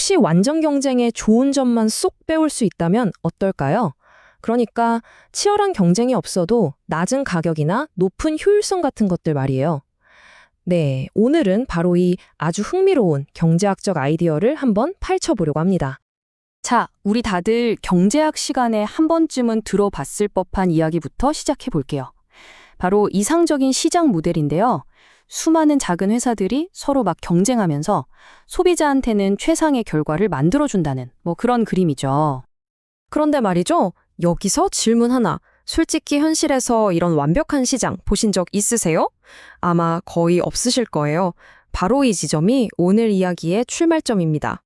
혹시 완전 경쟁의 좋은 점만 쏙 빼올 수 있다면 어떨까요? 그러니까 치열한 경쟁이 없어도 낮은 가격이나 높은 효율성 같은 것들 말이에요. 네, 오늘은 바로 이 아주 흥미로운 경제학적 아이디어를 한번 파헤쳐보려고 합니다. 자, 우리 다들 경제학 시간에 한 번쯤은 들어봤을 법한 이야기부터 시작해 볼게요. 바로 이상적인 시장 모델인데요. 수많은 작은 회사들이 서로 막 경쟁하면서 소비자한테는 최상의 결과를 만들어준다는 그런 그림이죠. 그런데 말이죠, 여기서 질문 하나. 솔직히 현실에서 이런 완벽한 시장 보신 적 있으세요? 아마 거의 없으실 거예요. 바로 이 지점이 오늘 이야기의 출발점입니다.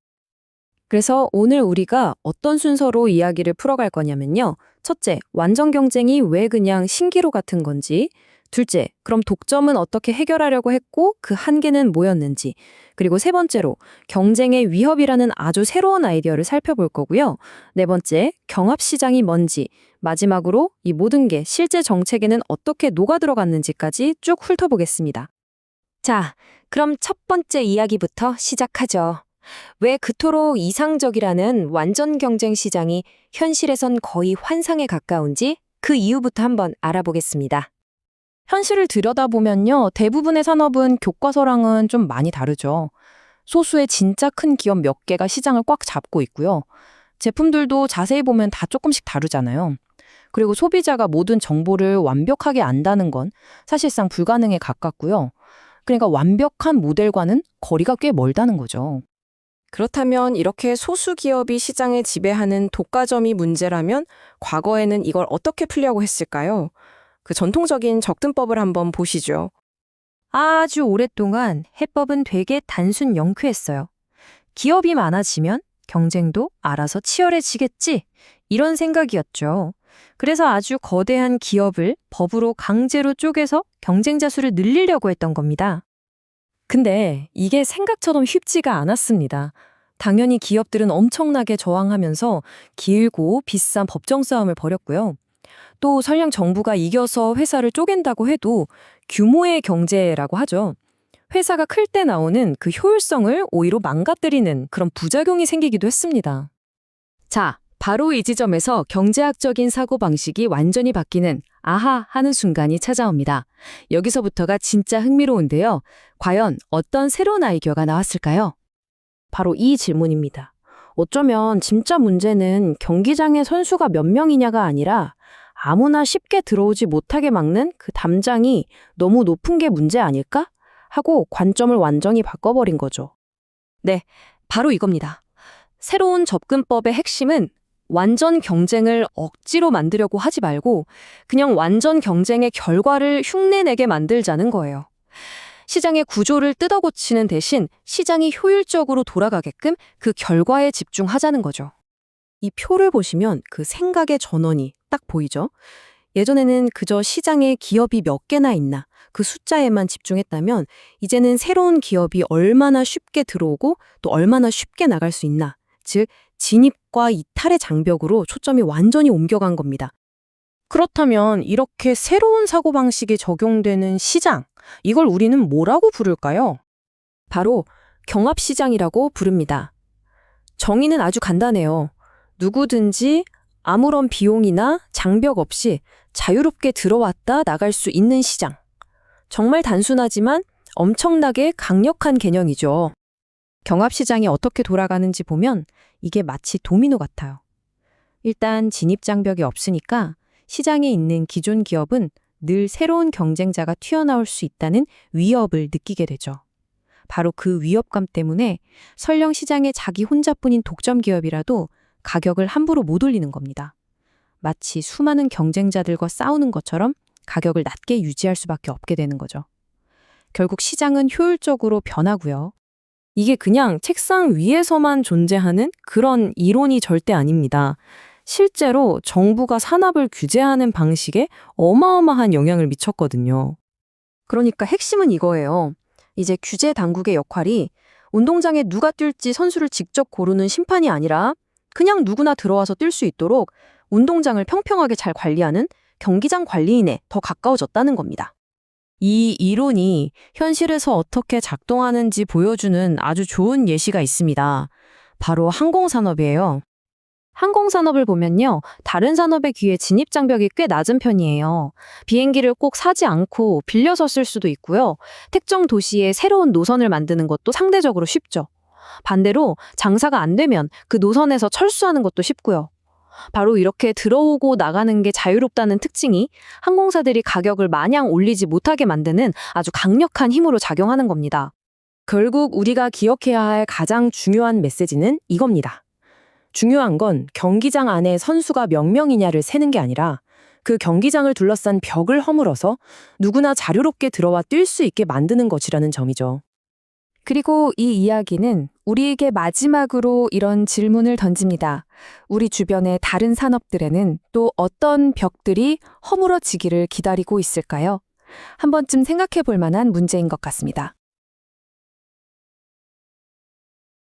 그래서 오늘 우리가 어떤 순서로 이야기를 풀어갈 거냐면요. 첫째, 완전 경쟁이 왜 그냥 신기루 같은 건지. 둘째, 그럼 독점은 어떻게 해결하려고 했고 그 한계는 뭐였는지. 그리고 세 번째로, 경쟁의 위협이라는 아주 새로운 아이디어를 살펴볼 거고요. 네 번째, 경합시장이 뭔지. 마지막으로 이 모든 게 실제 정책에는 어떻게 녹아들어갔는지까지 쭉 훑어보겠습니다. 자, 그럼 첫 번째 이야기부터 시작하죠. 왜 그토록 이상적이라는 완전 경쟁 시장이 현실에선 거의 환상에 가까운지 그 이유부터 한번 알아보겠습니다. 현실을 들여다보면요, 대부분의 산업은 교과서랑은 좀 많이 다르죠. 소수의 진짜 큰 기업 몇 개가 시장을 꽉 잡고 있고요. 제품들도 자세히 보면 다 조금씩 다르잖아요. 그리고 소비자가 모든 정보를 완벽하게 안다는 건 사실상 불가능에 가깝고요. 그러니까 완벽한 모델과는 거리가 꽤 멀다는 거죠. 그렇다면 이렇게 소수 기업이 시장을 지배하는 독과점이 문제라면 과거에는 이걸 어떻게 풀려고 했을까요? 그 전통적인 접근법을 한번 보시죠. 아주 오랫동안 해법은 되게 단순 영쾌했어요. 기업이 많아지면 경쟁도 알아서 치열해지겠지, 이런 생각이었죠. 그래서 아주 거대한 기업을 법으로 강제로 쪼개서 경쟁자 수를 늘리려고 했던 겁니다. 근데 이게 생각처럼 쉽지가 않았습니다. 당연히 기업들은 엄청나게 저항하면서 길고 비싼 법정 싸움을 벌였고요. 또 설령 정부가 이겨서 회사를 쪼갠다고 해도 규모의 경제라고 하죠. 회사가 클 때 나오는 그 효율성을 오히려 망가뜨리는 그런 부작용이 생기기도 했습니다. 자, 바로 이 지점에서 경제학적인 사고방식이 완전히 바뀌는 아하 하는 순간이 찾아옵니다. 여기서부터가 진짜 흥미로운데요. 과연 어떤 새로운 아이디어가 나왔을까요? 바로 이 질문입니다. 어쩌면 진짜 문제는 경기장의 선수가 몇 명이냐가 아니라 아무나 쉽게 들어오지 못하게 막는 그 담장이 너무 높은 게 문제 아닐까? 하고 관점을 완전히 바꿔버린 거죠. 네, 바로 이겁니다. 새로운 접근법의 핵심은 완전 경쟁을 억지로 만들려고 하지 말고 그냥 완전 경쟁의 결과를 흉내내게 만들자는 거예요. 시장의 구조를 뜯어고치는 대신 시장이 효율적으로 돌아가게끔 그 결과에 집중하자는 거죠. 이 표를 보시면 그 생각의 전원이 딱 보이죠? 예전에는 그저 시장에 기업이 몇 개나 있나 그 숫자에만 집중했다면 이제는 새로운 기업이 얼마나 쉽게 들어오고 또 얼마나 쉽게 나갈 수 있나, 즉 진입과 이탈의 장벽으로 초점이 완전히 옮겨간 겁니다. 그렇다면 이렇게 새로운 사고방식이 적용되는 시장, 이걸 우리는 뭐라고 부를까요? 바로 경합시장이라고 부릅니다. 정의는 아주 간단해요. 누구든지 아무런 비용이나 장벽 없이 자유롭게 들어왔다 나갈 수 있는 시장. 정말 단순하지만 엄청나게 강력한 개념이죠. 경합시장이 어떻게 돌아가는지 보면 이게 마치 도미노 같아요. 일단 진입장벽이 없으니까 시장에 있는 기존 기업은 늘 새로운 경쟁자가 튀어나올 수 있다는 위협을 느끼게 되죠. 바로 그 위협감 때문에 설령 시장에 자기 혼자뿐인 독점 기업이라도 가격을 함부로 못 올리는 겁니다. 마치 수많은 경쟁자들과 싸우는 것처럼 가격을 낮게 유지할 수밖에 없게 되는 거죠. 결국 시장은 효율적으로 변하고요. 이게 그냥 책상 위에서만 존재하는 그런 이론이 절대 아닙니다. 실제로 정부가 산업을 규제하는 방식에 어마어마한 영향을 미쳤거든요. 그러니까 핵심은 이거예요. 이제 규제 당국의 역할이 운동장에 누가 뛸지 선수를 직접 고르는 심판이 아니라 그냥 누구나 들어와서 뛸 수 있도록 운동장을 평평하게 잘 관리하는 경기장 관리인에 더 가까워졌다는 겁니다. 이 이론이 현실에서 어떻게 작동하는지 보여주는 아주 좋은 예시가 있습니다. 바로 항공산업이에요. 항공산업을 보면요, 다른 산업에 비해 진입장벽이 꽤 낮은 편이에요. 비행기를 꼭 사지 않고 빌려서 쓸 수도 있고요. 특정 도시에 새로운 노선을 만드는 것도 상대적으로 쉽죠. 반대로 장사가 안 되면 그 노선에서 철수하는 것도 쉽고요. 바로 이렇게 들어오고 나가는 게 자유롭다는 특징이 항공사들이 가격을 마냥 올리지 못하게 만드는 아주 강력한 힘으로 작용하는 겁니다. 결국 우리가 기억해야 할 가장 중요한 메시지는 이겁니다. 중요한 건 경기장 안에 선수가 몇 명이냐를 세는 게 아니라 그 경기장을 둘러싼 벽을 허물어서 누구나 자유롭게 들어와 뛸 수 있게 만드는 것이라는 점이죠. 그리고 이 이야기는 우리에게 마지막으로 이런 질문을 던집니다. 우리 주변의 다른 산업들에는 또 어떤 벽들이 허물어지기를 기다리고 있을까요? 한 번쯤 생각해 볼 만한 문제인 것 같습니다.